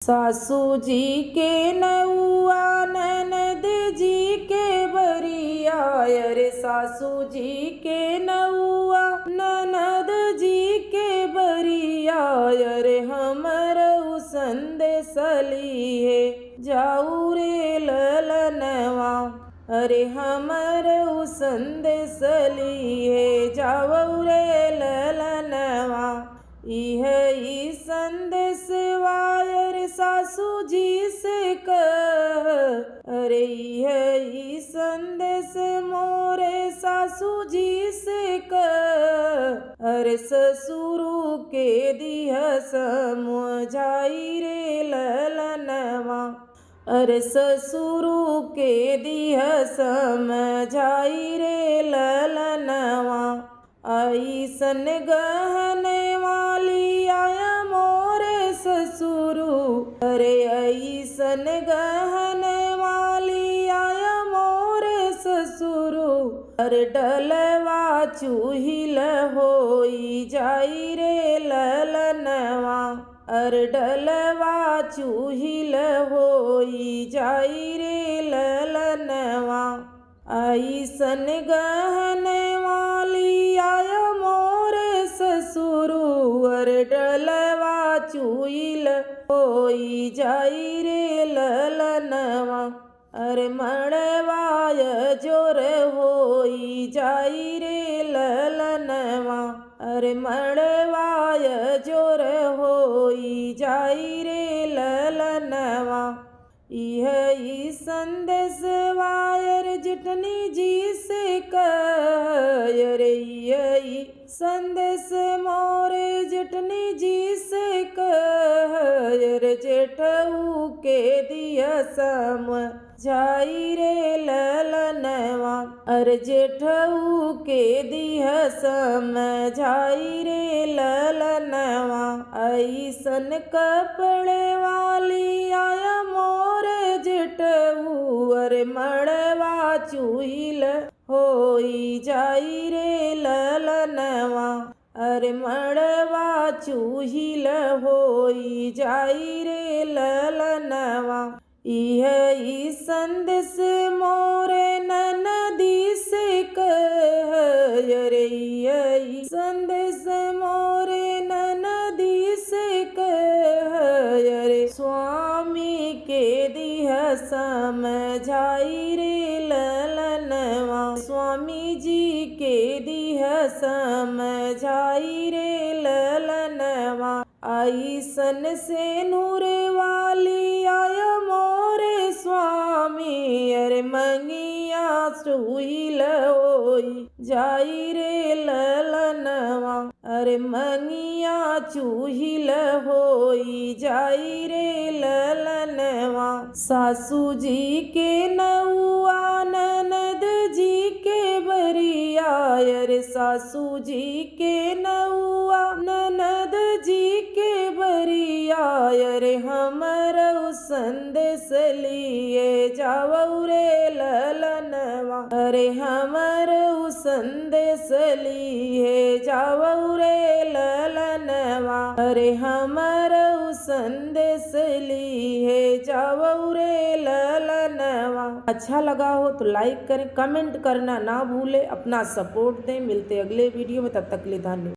सासू जी के नौआ ननद जी के बरिया, अरे सासू जी के नौआ ननद जी के बरिया, अरे हमर संदेश लिए जाऊ रे ललनवा, अरे हमर संदेश लिए जाऊ रे ललनवा। इह ई संदेशवा अरे सासू जी से कह, अरे इह ई संदेश मोरे सासू जी से कह, अरे ससुरु के दिह समझाई रे ललनवा, अरे ससुरु के दिह समझाई रे ललनवा। ऐसन गहन वाली आया मोरे ससुरु, अरे ऐसन गहन वाली आया मोरे ससुरु, अरे डलवा चूहिल होई जाई रे ललनवा, अरे डलवा चूहिल होई जाई रे ललनवा। ऐसन गहन वाली आया मोरे ससुरु, अरे डलवा चूहिल होई जाई रे ललनवा, अरे मड़वाय जोर होई जाई रे ललनवा, अरे मड़वाय जोर होई जाई रे ललनवा। इह ई संदेश वायर जिठनी जी से कह, अरे इह ई संदेश मोरे जिठनी जी से कह, अरे जेठऊ के दिया समझाई रे ललनवा, अरे जेठऊ के दिया समझाई रे ललनवा। ऐसन कपड़े वाली आया मोरे जेठऊ, अरे मड़वा चूहिल होई जाई रे ललनवा, अरे मड़वा चूहिल होई जाई रे ललनवा। इह ई संदेश मोरे ननदी से कह, अरे इह ई संदेश मोरे ननदी से कह, अरे स्वामी के दिह समझाई रे ललनवा, स्वामी जी के दिह समझाई रे ललनवा। ऐसन से नूर वाली आया मोरे स्वामी, अरे मंगिया चूहिल होई जाई रे ललनवा, अरे मंगिया चूहिल होई जाई रे ललनवा। सासू जी के नौआ ननद जी के बरिया, अरे सासू जी के नौआ ननद जी के बरिया, अरे हमर संदेश लिए जाऊ रे ललनवा, अरे हमर संदेश लिए जाऊ रे ललनवा, अरे हमर संदेश लिए जाऊ रे ललनवा। अच्छा लगा हो तो लाइक करें, कमेंट करना ना भूले, अपना सपोर्ट दें। मिलते अगले वीडियो में, तब तक के लिए धन्यवाद।